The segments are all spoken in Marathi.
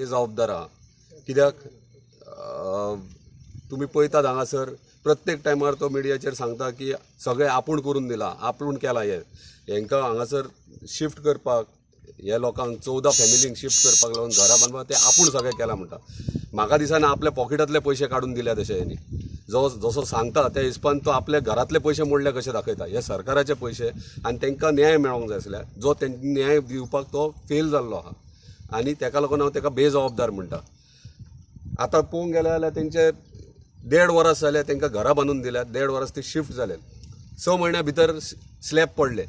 जबाबदार आहा. कित्याक तुम्ही पळयतात हांगासर प्रत्येक टायमार तो मिडियाचेर सांगता की सगळें आपूण करून दिला, आपूण केला. हेंकां हांगासर शिफ्ट करपाक, हे लोकांक 14 फॅमिलींक शिफ्ट करपाक लागून घरां बांदपाक ते आपूण सगळें केलां म्हणटा. म्हाका दिसना आपल्या पॉकेटांतले पयशे काडून दिल्या तशें हेणी. जसो सांगता त्या हिसपान तो आपल्या घरांतले पयशे मोडले कशे दाखयता. हे सरकाराचे पयशे आनी तांकां न्याय मेळोंक जाय आसल्या, जो तेंनी न्याय दिवपाक तो फेल जाल्लो आहा आनी तेका लागून हांव तेका बेजबाबदार म्हणटा. आतां पळोवंक गेले जाल्यार तेंचे 1.5 वर्स जाले तांकां घरां बांदून दिल्यात. 1.5 वर्स ते शिफ्ट जाले. 6 म्हयन्या भितर स्लॅब पडले,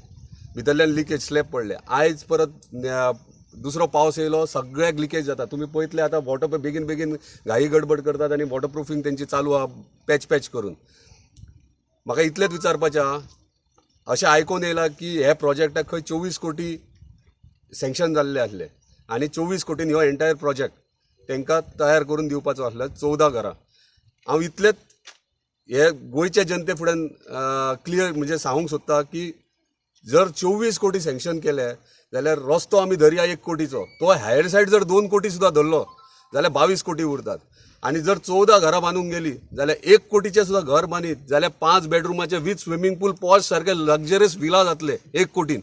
भितरल्यान लिकेज स्लॅब पडले. आयज परत दुसरो पावस येयलो, सगळ्याक लिकेज जाता. तुमी पळयतले आतां वॉटर बेगीन बेगीन घाई गडबड करतात आनी वॉटर प्रुफींग तेंची चालू आहा पॅच करून. म्हाका इतलेंच विचारपाचें आहा, अशें आयकून येयलां की हे प्रोजेक्टाक खंय 24 कोटी सँक्शन जाल्ले आसले आनी 24 कोटीन हो एंटायर प्रोजेक्ट तांकां तयार करून दिवपाचो आसलो. 14 घरां. हांव इतलेंच हे गोंयच्या जनते फुड्यान क्लियर म्हणजे सांगूंक सोदता की जर 24 कोटी सँक्शन केले जाल्यार रस्तो आमी धरया 1 कोटीचो, तो हायर सायड जर 2 कोटी सुद्दां धरलो जाल्यार 22 कोटी उरतात. आनी जर 14 घरां बांदूंक गेली जाल्यार 1 कोटीचें सुद्दां घर बांदीत जाल्यार 5 बेडरुमाचे विथ स्विमींग पूल पॉश सारखे लग्जरियस विला जातले 1 कोटीन.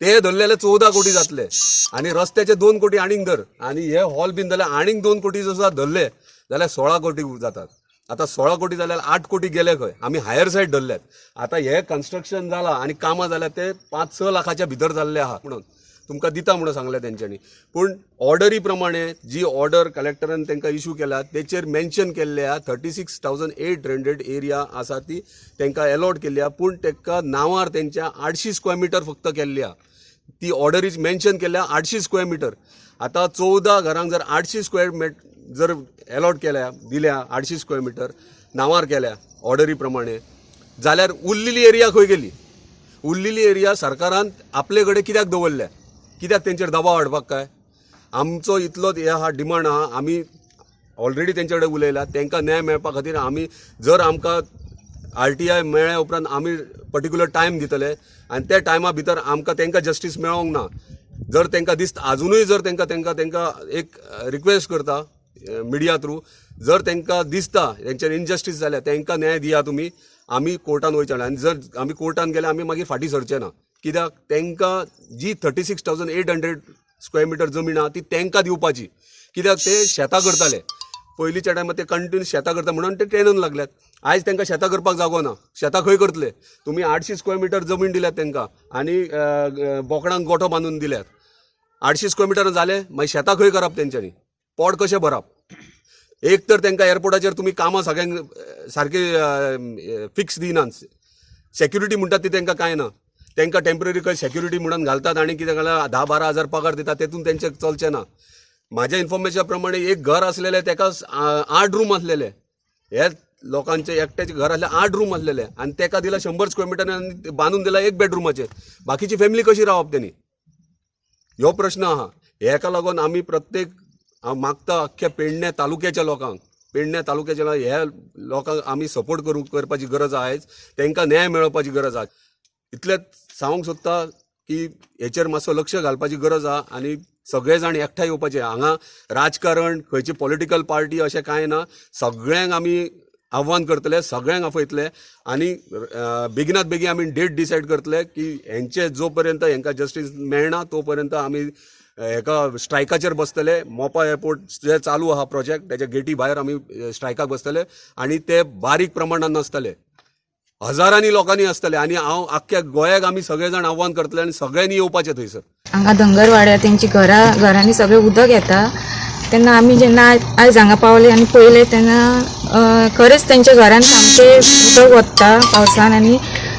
ते धरलेले 14 कोटी जातले आनी रस्त्याचे 2 कोटी आनीक धर आनी हे हॉल बीन जाल्यार आनीक 2 कोटीचो सुद्दां धरले जाल्यार 16 कोटी जातात. आता 16 कोटी जाल्यार 8 कोटी गेले खंय. आमी हायर सायड धरल्यात. आता हे कन्स्ट्रक्शन जालां आनी कामां जाल्यात ते 5-6 लाखाच्या भितर जाल्ले आहा म्हणून तुमकां दिता म्हणून सांगलें तेंच्यांनी. पूण ऑर्डरी प्रमाणे जी ऑर्डर कलेक्टरान तांकां इश्यू केल्या तेचेर मेन्शन केल्ले आहा 36,800 एरिया आसा ती तांकां अलॉट केल्ली आहा. पूण ताका नांवार तेंच्या 800 स्क्वेअर मिटर फक्त केल्ली आहा. ती ऑर्डरीच मेन्शन केल्या 800 स्क्वेअर मिटर. आता 14 घरांक जर 800 स्क्वेअर जर अलॉट केल्या दिल्या 800 स्क्वेअर मिटर नांवार केल्या ऑर्डरी प्रमाणे जाल्यार उरलेली एरिया खंय गेली. उरलेली एरिया सरकारान आपले कडेन कित्याक दवरल्या, कित्याक तेंचेर दबाव हाडपाक काय. आमचो इतलोच हे हा डिमांड आहा. आमी ऑलरेडी तेंचे कडेन उलयला. तांकां न्याय मेळपा खातीर आमी जर आमकां RTI मेळ्ळ्या उपरांत आमी पर्टिक्युलर टायम दितले आनी त्या टायमा भितर आमकां तांकां जस्टीस मेळोंक ना. जर तांकां दिसता अजुनूय जर तांकां एक रिक्वेस्ट करता मिडिया थ्रू, जर तांकां दिसता तेंचेर इनजस्टीस जाल्या तांकां न्याय दिया तुमी. आमी कोर्टान वयचे आनी जर आमी कोर्टान गेले आमी मागीर फाटीं सरचे ना. कित्याक तांकां जी 36,800 स्क्वेअर मिटर जमीन आहा ती तांकां दिवपाची. कित्याक ते शेतां करताले पयलींच्या टायमार, ते कंटिन्यू शेतां करता म्हणून ते ट्रेनून लागल्यात. आयज तांकां शेतां करपाक जागो ना. शेतां खंय करतले. तुमी 800 स्क्वेअर मिटर जमीन दिल्यात तांकां आनी बोकडांक गोठो बांदून दिल्यात. 800 स्क्वेअर मिटर जाले मागीर शेतां खंय करप तेंच्यांनी, पोट कशें भरप. एक तर तांकां एअरपोर्टाचेर तुमी कामां सगळ्यांक सारके फिक्स दिनात. सेक्युरिटी म्हणटात ती तांकां कांय ना. तांकां टेम्पररी खंय सेक्युरिटी म्हणून घालतात आनी कितें घालतात 10-12 हजार पगार दितात, तेतून तेंचें चलचें ना. म्हाज्या इन्फॉर्मेशन प्रमाणे एक घर आसलेले ताका 8 रूम आसलेले. हे लोकांचे एकट्याचे घर आसले 8 रूम आसलेले आनी ताका दिला 100 स्क्वेअर मिटर आनी बांदून दिला 1 बेडरुमाचेर. बाकीची फॅमिली कशी रावप तेणी, ह्यो प्रश्न आहा. हेका लागून आमी प्रत्येक हांव मागता अख्ख्या पेडण्या तालुक्याच्या लोकांक, हे लोकांक आमी सपोर्ट करपाची गरज आहा. आयज तांकां न्याय मेळोवपाची गरज आहा. इतलेंच सांगूंक सोदता की हेचेर मातसो लक्ष घालपाची गरज आहा आनी सगळे जाण एकठांय येवपाचे. हांगा राजकारण खंयची पॉलिटिकल पार्टी अशें कांय ना. सगळ्यांक आमी आव्हान करतले, सगळ्यांक आपयतले आनी बेगिनात बेगीन आमी डेट डिसायड करतले की हेंचे जो पर्यंत हेंकां जस्टीस मेळना तो पर्यंत आमी हेका स्ट्रायकाचेर बसतले. मोपा एअरपोर्ट जे चालू आहा प्रोजेक्ट तेच्या गेटी भायर आमी स्ट्रायकाक बसतले आनी ते बारीक प्रमाणात नासतले, हजारांनी लोकांनी आसतले. आनी हांव आख्ख्या गोंयाक आमी सगळे जाण आव्हान करतले आनी सगळ्यांनी येवपाचे थंयसर. हांगा धंगर वाड्यार तेंची घरांनी सगळें उदक येता तेन्ना आमी जेन्ना आयज हांगा पावले आनी पळयले तेन्ना खरेंच तेंच्या घरान सामकें उदक वता पावसान आनी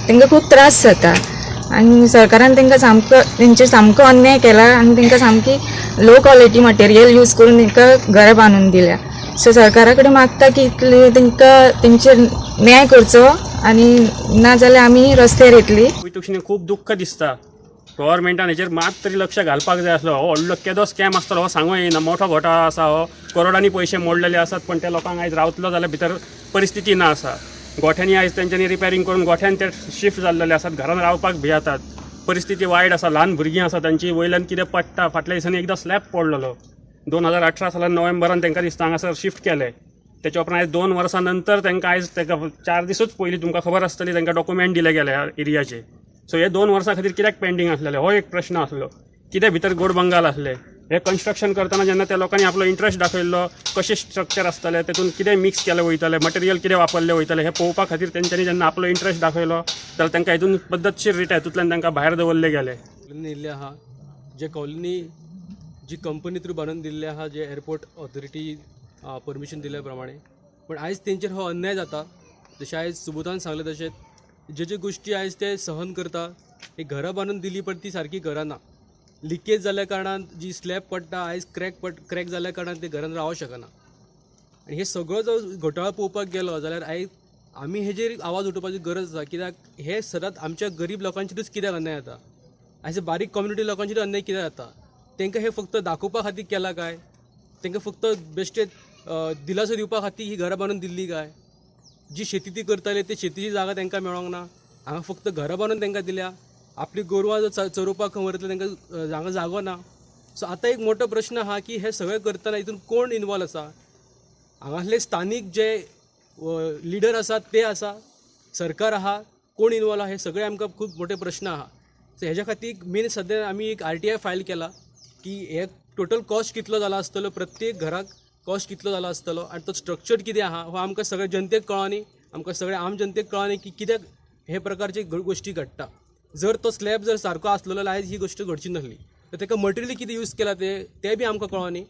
तांकां खूब त्रास जाता. आनी सरकारान तेंचेर सामको अन्याय केला आनी तांकां सामकी लो क्वॉलिटी मटेरियल यूज करून तांकां घरां बांदून दिल्या. सो सरकारा कडेन मागता की इतले तांकां तेंचेर न्याय करचो आनी नाजाल्यार आमी रस्त्यार येतली. तुका खूब दुख्ख दिसता. गव्हर्मेंटान हेचेर मात तरी लक्ष घालपाक जाय आसलो. हो व्हडलो केदो स्कॅम आसतलो हो सांगूं येना. मोठो घोटाळो आसा हो. करोडांनी पयशे मोडलेले आसात पण त्या लोकांक आयज रावतलो जाल्यार भितर परिस्थिती ना आसा. गोठ्यांनी आयज तेंच्यांनी रिपेरिंग करून गोठ्यान ते शिफ्ट जाल्लेले आसात. घरान रावपाक भियेतात. परिस्थिती वायट आसा. ल्हान भुरगीं आसा तांची वयल्यान कितें पडटा. फाटल्या दिसांनी एकदां स्लॅब पडलेलो 2018 सालान नोव्हेंबरान तांकां दिसता हांगासर शिफ्ट केले. त्याच्या उपरांत आयज 2 वर्सां नंतर तांकां आयज ताका 4 दिसूच पयलीं तुमकां खबर आसतली तांकां डॉक्युमेंट दिले गेले ह्या एरियाचे. सो हे 2 वर्सां खातीर कित्याक पेंडींग आसलेले हो एक प्रश्न आसलो. कितें भितर गोड बंगाल आसले हे कन्स्ट्रक्शन करतना जेन्ना त्या लोकांनी आपलो इंट्रस्ट दाखयल्लो कशें स्ट्रक्चर आसतलें तेतून कितें मिक्स केलें वयतलें मटेरियल कितें वापरलें वयतलें हे पळोवपा खातीर तेंच्यांनी जेन्ना आपलो इंट्रस्ट दाखयलो जाल्यार तांकां हितून पद्दतशीर रित्या हितूंतल्यान तांकां भायर दवरले गेले. कॉलनी दिल्ली आहा जे कॉलनी जी कंपनी थ्रू बांदून दिल्ले आहा जे एअरपोर्ट ऑथॉरिटी परमिशन दिल्या प्रमाणे पण आयज तेंचेर हो अन्याय जाता. जशें आयज सुबोधान सांगलें तशें जे गोश्टी आयज ते सहन करता ही घरां बांदून दिली पण ती सारकी घरां ना. लिकेज जाल्या कारणान जी स्लॅब पडटा आयज क्रॅक जाल्या कारणान ते घरान रावूंक शकना. आनी हे सगळो जो घोटाळो पळोवपाक गेलो जाल्यार आयज आमी हेजेर आवाज उठोवपाची गरज आसा. कित्याक हे सदांच आमच्या गरीब लोकांचेरूच कित्याक अन्याय जाता. आयज बारीक कम्युनिटी लोकांचेर अन्याय कित्याक जाता. तांकां हे फक्त दाखोवपा खातीर केला काय तांकां फक्त बेश्टे दिलासो दिवपा खातीर ही घरां बांदून दिल्ली काय. जी शेती ती करताले ते शेतीची जागा तांकां मेळोंक ना. हांगा फक्त घरां बांदून तांकां दिल्या. आपली गोरवां जर चरोवपाक खंय वयतले तांकां हांगा जागो ना. सो आतां एक मोठो प्रश्न आहा की हे सगळें करतना हितून कोण इनवॉल्व आसा. हांगासले स्थानीक जे लिडर आसात ते आसा सरकार आहा कोण इनवॉल्व आहा हे सगळे आमकां खूब मोठे प्रश्न आहा. सो हेज्या खातीर मेन सद्या आमी एक RTI फायल केला की हे टोटल कॉस्ट कितलो जाला आसतलो प्रत्येक घराक कॉस्ट कितलो जाला आसतलो आनी तो स्ट्रक्चर कितें आहा हो आमकां सगळ्या जनतेक कळोनी आमकां सगळ्या आम जनतेक कळोनी की कित्याक हे प्रकारचे गोश्टी घडटा. जर तो स्लॅब जर सारको आसलेलो जाल्यार आयज ही गोश्ट घडची नासली. तर ताका मटेरियल कितें यूज केला ते बी आमकां कळोनी.